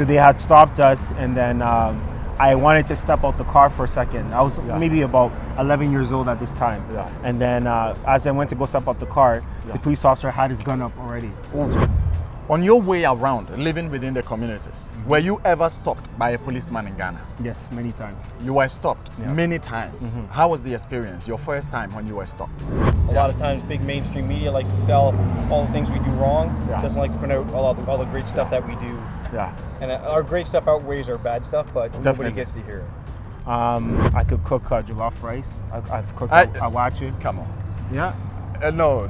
So they had stopped us, and then I wanted to step out the car for a second. I was maybe about 11 years old at this time. Yeah. And then as I went to go step out the car, the police officer had his gun up already. On your way around, living within the communities, were you ever stopped by a policeman in Ghana? Yes, many times. You were stopped many times. How was the experience, your first time when you were stopped? A lot of times big mainstream media likes to sell all the things we do wrong. Doesn't like to print out all the great stuff that we do. Yeah. And our great stuff outweighs our bad stuff, but nobody gets to hear it. I could cook jollof rice. I've cooked awache. Come on. Yeah. No.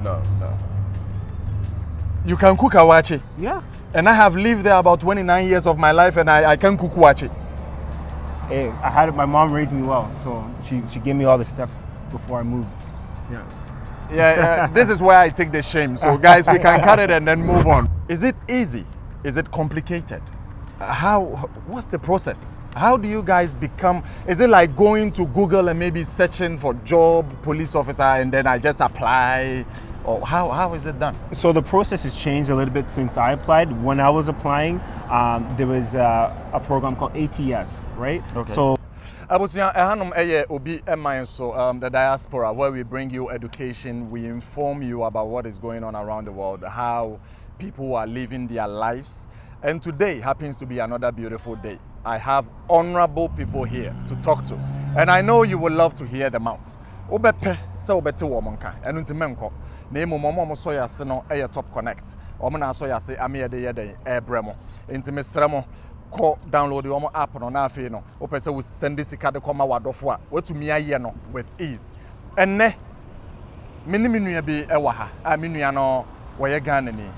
You can cook awache? Yeah. And I have lived there about 29 years of my life, and I can cook awache. Hey, my mom raised me well, so she gave me all the steps before I moved. Yeah. Yeah, this is where I take the shame. So guys, we can cut it and then move on. Is it easy? Is it complicated? What's the process? How do you guys become, is it like going to Google and maybe searching for job, police officer, and then I just apply? Or how is it done? So the process has changed a little bit since I applied. When I was applying, there was a program called ATS, right? Okay. So the diaspora, where we bring you education, we inform you about what is going on around the world, how people are living their lives. And today happens to be another beautiful day. I have honorable people here to talk to. And I know you would love to hear them out. Obepe se obete wo monka enu ntimenko na emu momo so ya se no e top connect omo na so ya se amede yeden e bremo ntime sremo ko download your app no na afi no opese wo send sika de koma wadofo a watumi aye no with ease enne miniminu bi e wa ha a minua no wo ye Ghana ni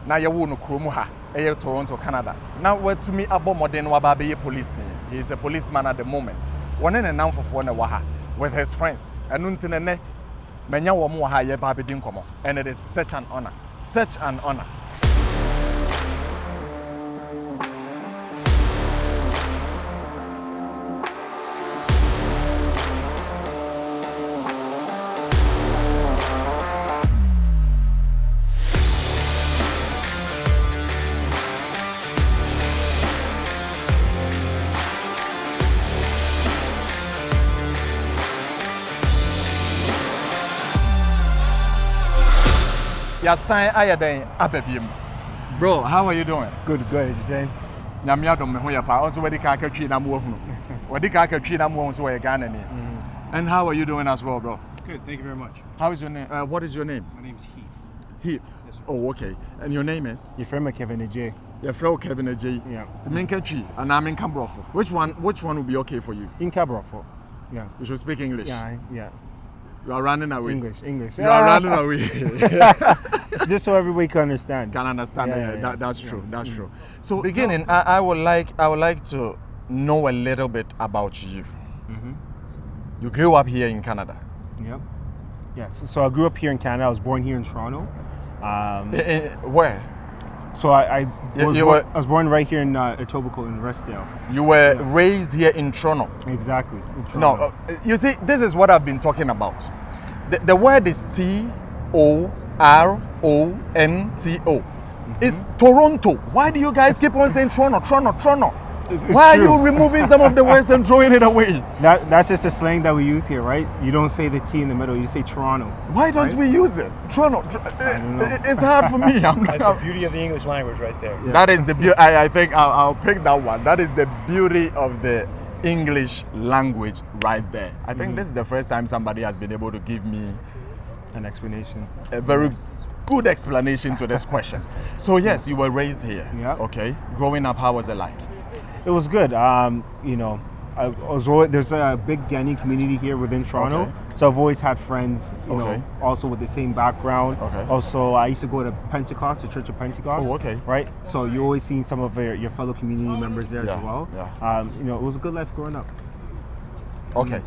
na ye wo no kromu ha e Toronto, Canada na watumi abomode no aba be police ni. He is a policeman at the moment one ne namfofo ne wa ha with his friends. And it is such an honor. Such an honor. Bro, how are you doing? Good. It's the same. And how are you doing as well, bro? Good, thank you very much. How is your name? What is your name? My name's Heath. Heath? Yes, sir. Oh, okay. And your name is? Your friend Kevin J. Your friend Kevin J. Yeah. Which one would be okay for you? In Cabrofo. Yeah. You should speak English. Yeah. You are running away. English. You are running away. Just so everybody can understand. That's true. That's true. So beginning, I would like to know a little bit about you. You grew up here in Canada. Yep. Yes. So I grew up here in Canada. I was born here in Toronto. Where? So I was born right here in Etobicoke in Restdale. You were raised here in Toronto. Exactly. No, you see, this is what I've been talking about. The word is T-O-R-O-N-T-O. It's Toronto. Why do you guys keep on saying Toronto? It's Why true. are you removing some of the words and throwing it away? That's just the slang that we use here, right? You don't say the T in the middle, you say Toronto. Why don't we use it? Toronto. It's hard for me. That's the beauty of the English language right there. Yeah. That is the beauty. I think I'll pick that one. That is the beauty of the English language right there. I think this is the first time somebody has been able to give me an explanation. A very good explanation to this question. So yes, you were raised here. Yeah. Okay. Growing up, how was it like? It was good. There's a big Ghanaian community here within Toronto, so I've always had friends, you know, also with the same background. Okay. Also, I used to go to Pentecost, the Church of Pentecost. Oh, okay. Right. So you always see some of your fellow community members there as well. Yeah. It was a good life growing up. Okay.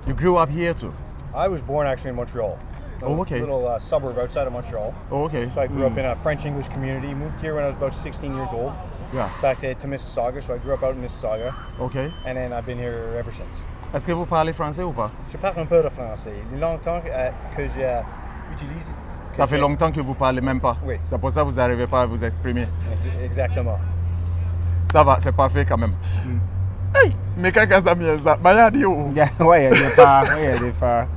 You grew up here too? I was born actually in Montreal. A little suburb outside of Montreal. Oh, okay. So I grew up in a French-English community. Moved here when I was about 16 years old. Yeah. Back to Mississauga. So I grew up out in Mississauga. Okay. And then I've been here ever since. Est-ce que vous parlez français ou pas? Je parle un peu de français. Longtemps que j'utilise. Ça fait longtemps que vous parlez même pas. Oui. C'est pour ça que vous n'arrivez pas à vous exprimer. Exactement. Ça va, c'est parfait quand même. Hey, make a casa mienza. Mayadi. Yeah, why are they far? Why are they far?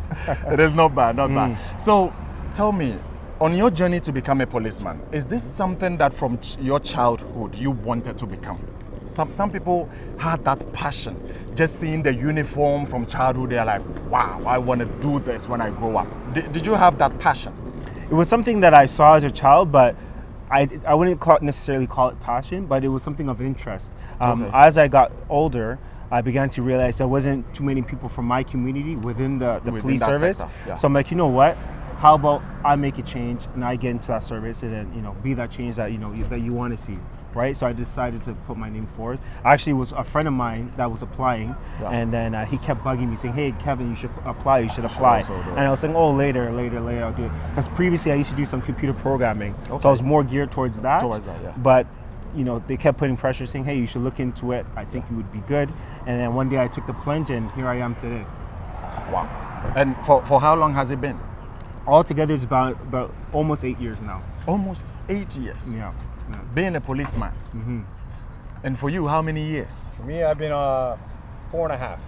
It is not bad, not bad. So, tell me, on your journey to become a policeman, is this something that from your childhood you wanted to become? Some people had that passion. Just seeing the uniform from childhood, they're like, wow, I want to do this when I grow up. Did you have that passion? It was something that I saw as a child, but I wouldn't necessarily call it passion, but it was something of interest. Okay. As I got older, I began to realize there wasn't too many people from my community within the police that service. sector, yeah. So I'm like, you know what? How about I make a change and I get into that service and then, be that change that, that you want to see, right? So I decided to put my name forward. Actually, it was a friend of mine that was applying, and then he kept bugging me saying, hey, Kevin, you should apply, And I was saying, oh, later, I'll do it. Because previously I used to do some computer programming, so I was more geared towards that. But, they kept putting pressure saying, hey, you should look into it. I think you would be good. And then one day I took the plunge and here I am today. Wow. And for how long has it been? Altogether, it's about almost 8 years now. Almost 8 years. Yeah. Being a policeman. And for you, how many years? For me, I've been 4.5.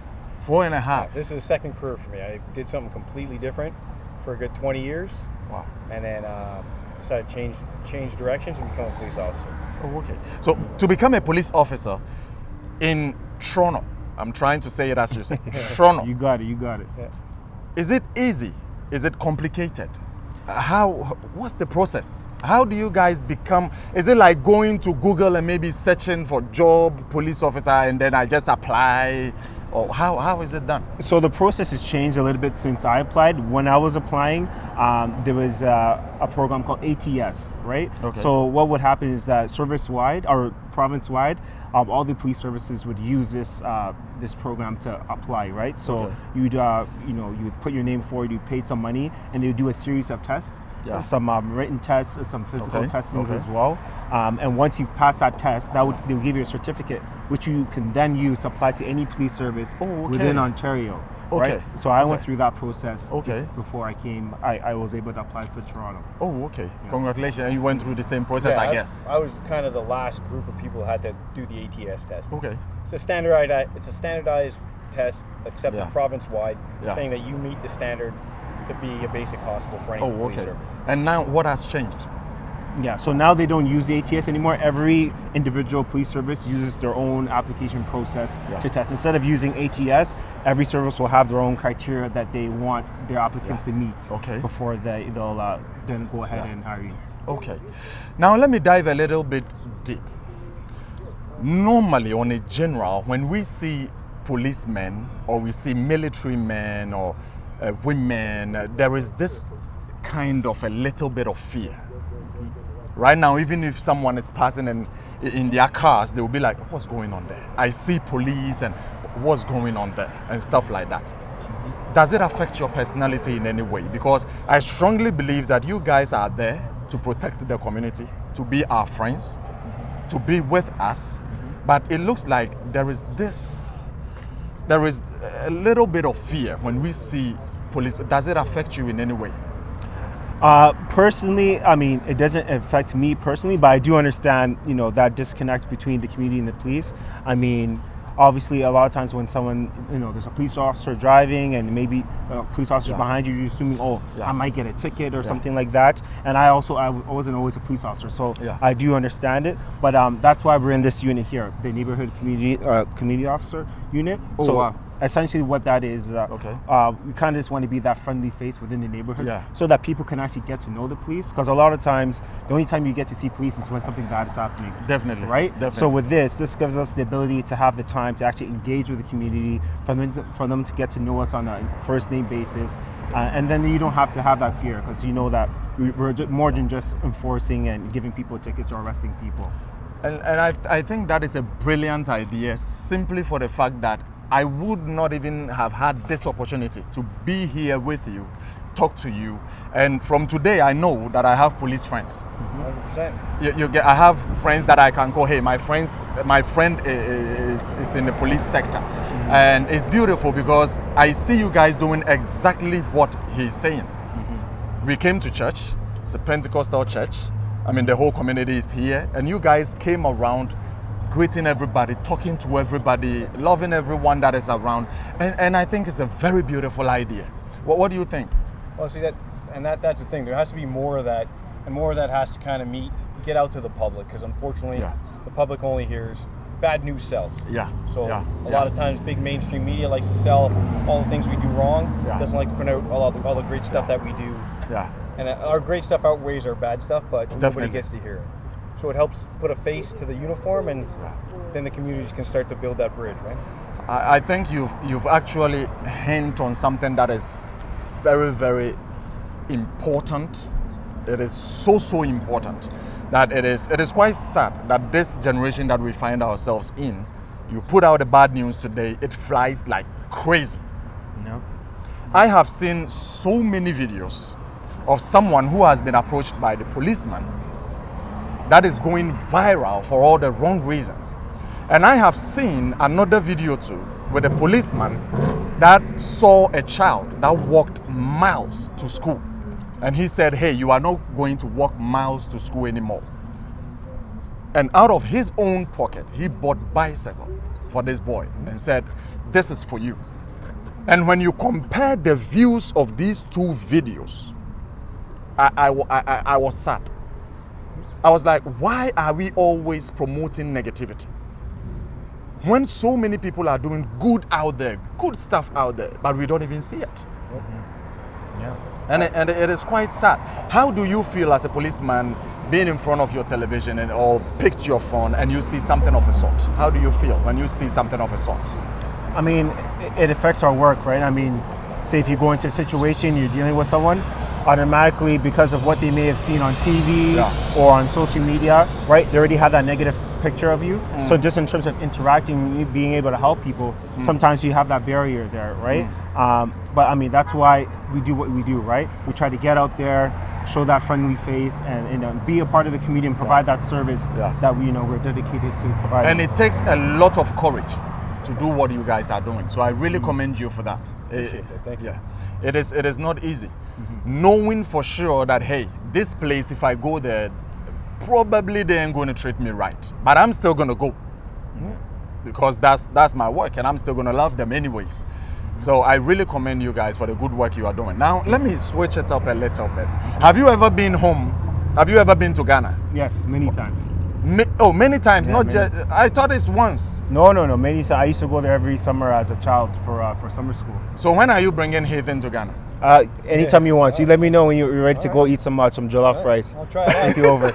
4.5. This is a second career for me. I did something completely different for a good 20 years. Wow. And then decided to change directions and become a police officer. Oh, okay. So to become a police officer in Toronto, I'm trying to say it as you say, Toronto. You got it. Yeah. Is it easy? Is it complicated? What's the process? How do you guys become, is it like going to Google and maybe searching for job, police officer, and then I just apply? Or how is it done? So the process has changed a little bit since I applied. When I was applying, there was a program called ATS, right? Okay. So what would happen is that service-wide or province-wide, all the police services would use this program to apply, right? So you'd you'd put your name forward, you paid some money, and they would do a series of tests, some written tests, some physical testings as well. And once you've passed that test, they will give you a certificate, which you can then use to apply to any police service within Ontario. Right? So I went through that process before I came. I was able to apply for Toronto. Oh, okay. Yeah. Congratulations. And you went through the same process, I guess. I was kind of the last group of people who had to do the ATS test. Okay. It's a standardized test accepted province-wide, saying that you meet the standard to be a basic constable for any police service. And now what has changed? Yeah, so now they don't use the ATS anymore. Every individual police service uses their own application process to test. Instead of using ATS, every service will have their own criteria that they want their applicants to meet before they'll then go ahead and hire you. Okay. Now let me dive a little bit deep. Normally, on a general, when we see policemen or we see military men or women, there is this kind of a little bit of fear. Right now, even if someone is passing in their cars, they will be like, what's going on there? I see police and what's going on there and stuff like that. Does it affect your personality in any way? Because I strongly believe that you guys are there to protect the community, to be our friends, to be with us. But it looks like there is a little bit of fear when we see police. Does it affect you in any way? Personally, I mean, it doesn't affect me personally, but I do understand, that disconnect between the community and the police. I mean, obviously, a lot of times when someone, there's a police officer driving and maybe police officers behind you, you're assuming, I might get a ticket or something like that. And I wasn't always a police officer, so I do understand it. But that's why we're in this unit here, the neighborhood community officer unit. Essentially what that is, we kind of just want to be that friendly face within the neighborhoods so that people can actually get to know the police. Because a lot of times, the only time you get to see police is when something bad is happening. Definitely. Right? Definitely. So with this gives us the ability to have the time to actually engage with the community, for them to get to know us on a first name basis. And then you don't have to have that fear because you know that we're more than just enforcing and giving people tickets or arresting people. And I think that is a brilliant idea simply for the fact that I would not even have had this opportunity to be here with you, talk to you. And from today, I know that I have police friends. 100%. I have friends that I can call, hey, my friend is in the police sector. And it's beautiful because I see you guys doing exactly what he's saying. We came to church, it's a Pentecostal church. I mean, the whole community is here. And you guys came around greeting everybody, talking to everybody, loving everyone that is around. And I think it's a very beautiful idea. What do you think? Well, see, that's the thing. There has to be more of that, and more of that has to kind of get out to the public, because unfortunately, the public only hears bad news sells. Yeah. So a lot of times, big mainstream media likes to sell all the things we do wrong. Yeah. Doesn't like to print out all the great stuff that we do. Yeah. And our great stuff outweighs our bad stuff, but nobody gets to hear it. So it helps put a face to the uniform, and then the communities can start to build that bridge, right? I think you've actually hinted on something that is very, very important. It is so important that it is quite sad that this generation that we find ourselves in, you put out the bad news today, it flies like crazy. No. I have seen so many videos of someone who has been approached by the policeman that is going viral for all the wrong reasons. And I have seen another video too with a policeman that saw a child that walked miles to school. And he said, hey, you are not going to walk miles to school anymore. And out of his own pocket, he bought bicycle for this boy and said, this is for you. And when you compare the views of these two videos, I was sad. I was like, why are we always promoting negativity? When so many people are doing good out there, good stuff out there, but we don't even see it. Mm-hmm. Yeah. And it is quite sad. How do you feel as a policeman being in front of your television or picked your phone and you see something of a sort? How do you feel when you see something of a sort? I mean, it affects our work, right? I mean, say if you go into a situation, you're dealing with someone, automatically, because of what they may have seen on TV or on social media, right? They already have that negative picture of you. So just in terms of interacting, being able to help people, sometimes you have that barrier there, right? But I mean, that's why we do what we do, right? We try to get out there, show that friendly face, and be a part of the community and provide that service that we're dedicated to providing. And it takes a lot of courage to do what you guys are doing. So I really commend you for that. Appreciate it. Thank you. It is not easy. Knowing for sure that, hey, this place, if I go there, probably they ain't going to treat me right. But I'm still going to go. Because that's my work, and I'm still going to love them anyways. So I really commend you guys for the good work you are doing. Now, let me switch it up a little bit. Have you ever been home? Have you ever been to Ghana? Yes, many times. Many times, yeah, not many. just, I thought it's once. No, many times. I used to go there every summer as a child for summer school. So when are you bringing Heathen to Ghana? Anytime you want. So you let me know when you're ready to go eat some jollof rice. I'll try it out. Take you over.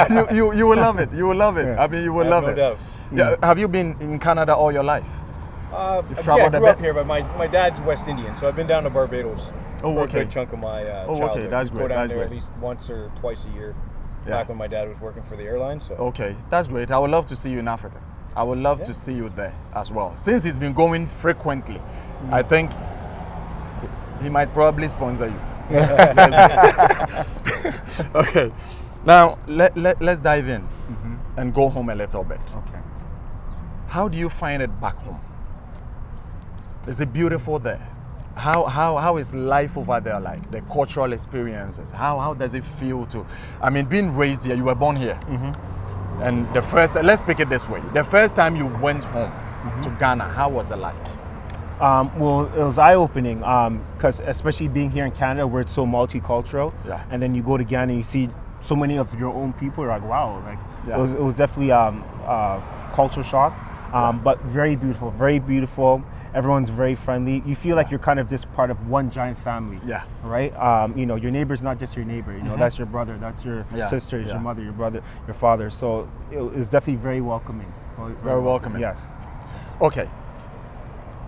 No, you will love it. You will love it. Yeah. I mean, you will love it. Doubt. Yeah. Have you been in Canada all your life? I traveled a grew up bit? here, but my dad's West Indian, so I've been down to Barbados for a good chunk of my childhood. Okay, that's great. Go down That's there great. at least once or twice a year. Back when my dad was working for the airline. So Okay, that's great. I would love to see you in Africa. I would love to see you there as well. Since he's been going frequently, I think he might probably sponsor you. Okay, now let's dive in and go home a little bit. Okay. How do you find it back home? Is it beautiful there? How is life over there like? The cultural experiences. How does it feel to? I mean, being raised here, you were born here, and let's pick it this way: the first time you went home to Ghana, how was it like? Well, it was eye-opening because especially being here in Canada where it's so multicultural, and then you go to Ghana and you see so many of your own people, you're like, wow, like it was definitely culture shock, but very beautiful, very beautiful. Everyone's very friendly. You feel like you're kind of just part of one giant family. Right? Your neighbor's not just your neighbor. That's your brother, that's your sister, it's your mother, your brother, your father. So it's definitely very welcoming. It's very welcoming. Yes. Okay.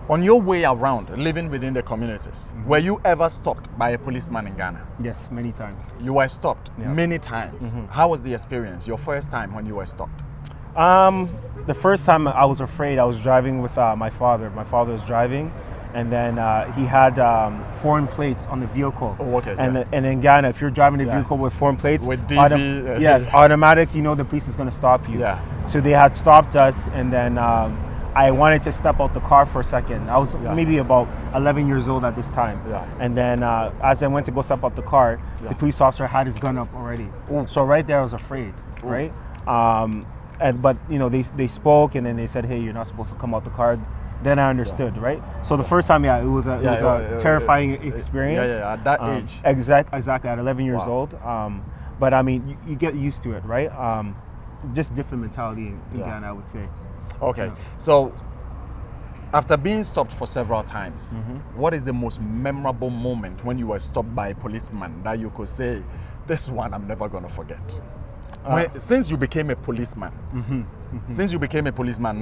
On your way around, living within the communities, were you ever stopped by a policeman in Ghana? Yes, many times. You were stopped many times. How was the experience, your first time when you were stopped? The first time I was afraid. I was driving with my father. My father was driving, and then he had foreign plates on the vehicle. Oh, okay. And in Ghana, if you're driving a vehicle with foreign plates, with DV, yes, automatic, the police is going to stop you. Yeah. So they had stopped us, and then I wanted to step out the car for a second. I was maybe about 11 years old at this time. And then as I went to go step out the car, the police officer had his gun up already. So right there I was afraid, right? but they spoke, and then they said, hey, you're not supposed to come out the car. Then I understood, right? So the first time, it was a terrifying experience. At that age. Exactly, at 11 years old. But I mean, you get used to it, right? Just different mentality in Ghana, I would say. Okay, so after being stopped for several times, what is the most memorable moment when you were stopped by a policeman that you could say, this one I'm never going to forget? Since you became a policeman,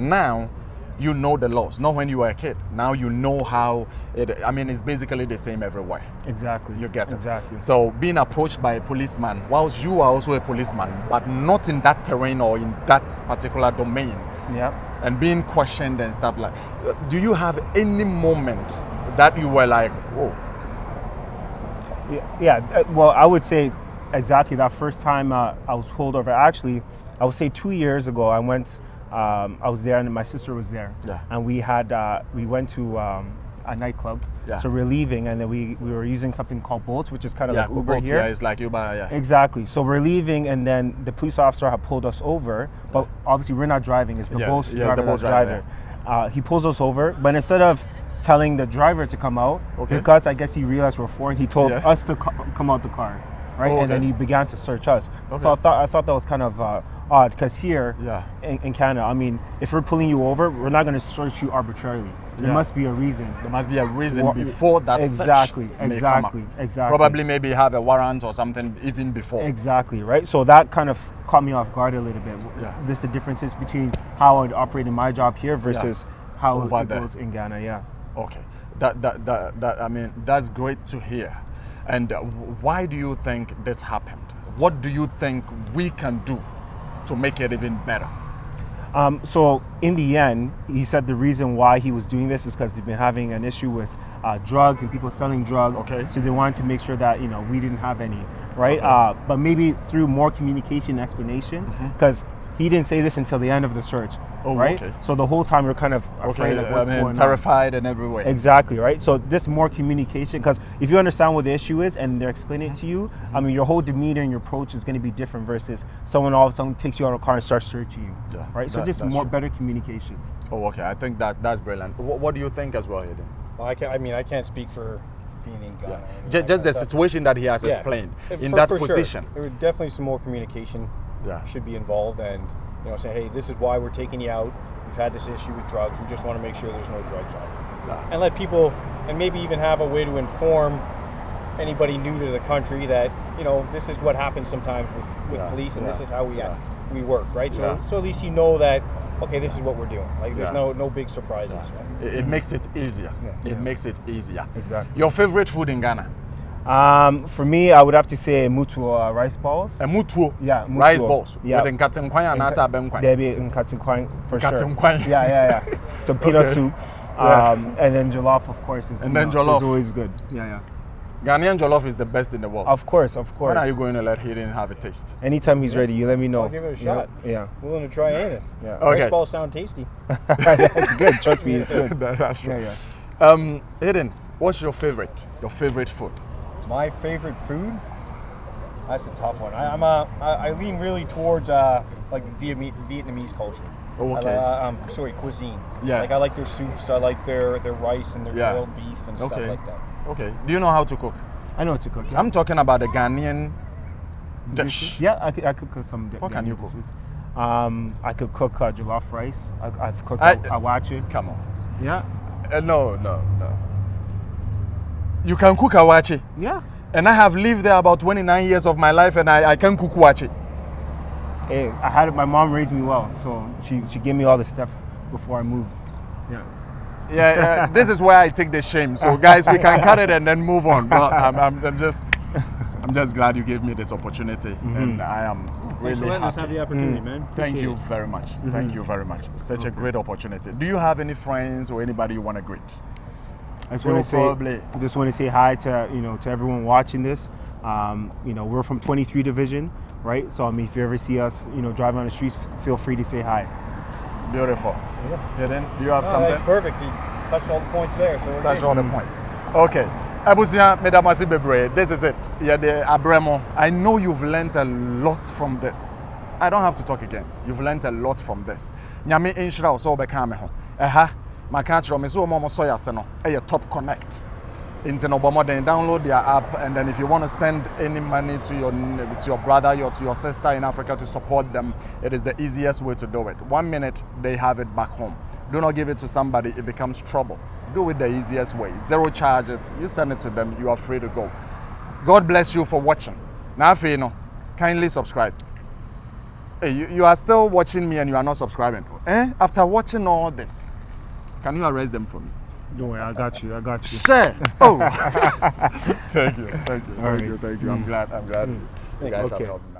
now you know the laws. Not when you were a kid. Now you know how it's basically the same everywhere. Exactly. You get it. Exactly. So being approached by a policeman, whilst you are also a policeman, but not in that terrain or in that particular domain. Yeah. And being questioned and stuff like, do you have any moment that you were like, oh? Yeah. Well, I would say exactly that first time I was pulled over. Actually, I would say 2 years ago, I went. I was there, and my sister was there. Yeah. And we went to a nightclub. Yeah. So we're leaving, and then we were using something called Bolt, which is kind of like Uber Bolt, here. Yeah, it's like Uber. Yeah. Exactly. So we're leaving, and then the police officer had pulled us over, but obviously we're not driving. It's the Bolt driver that's driving. He pulls us over, but instead of telling the driver to come out, because I guess he realized we're foreign, he told us to come out the car, right? And then he began to search us. So I thought that was kind of odd, because here in Canada, I mean, if we're pulling you over, we're not going to search you arbitrarily. There must be a reason. There must be a reason before that exactly, search exactly. Probably maybe have a warrant or something even before. Exactly, right? So that kind of caught me off guard a little bit. Just the differences between how I would operate in my job here versus how it goes in Ghana, Okay, that's great to hear. And why do you think this happened? What do you think we can do to make it even better? So in the end, he said the reason why he was doing this is because they've been having an issue with drugs and people selling drugs. So they wanted to make sure that we didn't have any, right? But maybe through more communication and explanation, because he didn't say this until the end of the search, right? So the whole time we're kind of afraid of what's going on. Terrified in every way. Exactly, right? So just more communication, because if you understand what the issue is and they're explaining it to you, I mean, your whole demeanor and your approach is going to be different versus someone all of a sudden takes you out of the car and starts searching you, right? So just more better communication. I think that's brilliant. What do you think as well, Hayden? Well, I can't speak for being in Ghana. Just the situation that he has explained in that position. Sure. There was definitely some more communication should be involved, and say, hey, this is why we're taking you out. We've had this issue with drugs. We just want to make sure there's no drugs on you. And let people, and maybe even have a way to inform anybody new to the country that this is what happens sometimes with police, and this is how we work, right? So at least that this is what we're doing. Like there's no big surprises. Right? It makes it easier. It makes it easier. Exactly. Your favorite food in Ghana? For me, I would have to say mutuo rice balls. Mutuo? Yeah, mutuo. Rice balls? Yeah. With nkatenkwan and asa benkwan? There be nkatenkwan for sure. Nkatenkwan. Yeah. So peanut soup. And then jollof, of course, is jollof is always good. Yeah. Ghanaian jollof is the best in the world. Of course. When are you going to let Hayden have a taste? Anytime he's ready, you let me know. I'll give it a shot. Yeah. Willing to try anything. Yeah. Okay. Rice balls sound tasty. It's good. Trust me, it's good. That's true. Yeah. Hayden, what's your favorite food? My favorite food? That's a tough one. I lean really towards like Vietnamese culture. Cuisine. Yeah. Like I like their soups. I like their rice and their grilled beef and stuff like that. Okay. Do you know how to cook? I know how to cook. Yeah. I'm talking about the Ghanaian dish. Yeah, I could cook some. What can you cook? I could cook jollof rice. I've cooked awache. Come on. Yeah. No. You can cook awache. Yeah. And I have lived there about 29 years of my life, and I can cook awache. Hey, my mom raised me well, so she gave me all the steps before I moved. Yeah, this is where I take the shame. So guys, we can cut it and then move on. But I'm just glad you gave me this opportunity, and I am really happy. Let's have the opportunity, man. Thank you very much. Thank you very much. Such a great opportunity. Do you have any friends or anybody you want to greet? I just want to say hi to to everyone watching this. We're from 23 Division, right? So if you ever see us driving on the streets, feel free to say hi. Beautiful. Then do you have something? Perfect. You touched all the points there. So touched all the points. Okay. Abusia Medamasi Bebre, this is it. I know you've learned a lot from this. I don't have to talk again. You've learned a lot from this. Nyame inshira o so obeka me ho. Eha, maka tro me so omo so yase no, e top connect. Into no then download their app, and then if you want to send any money to your brother or to your sister in Africa to support them, it is the easiest way to do it. 1 minute they have it back home. Do not give it to somebody, it becomes trouble. Do it the easiest way. 0 charges. You send it to them, you are free to go. God bless you for watching. Now, you know, kindly subscribe. Hey, you are still watching me and you are not subscribing. After watching all this, can you arrest them for me? Don't worry, I got you. Share. Oh. Thank you. All right. Thank you. I'm glad. You guys have Okay. helped me.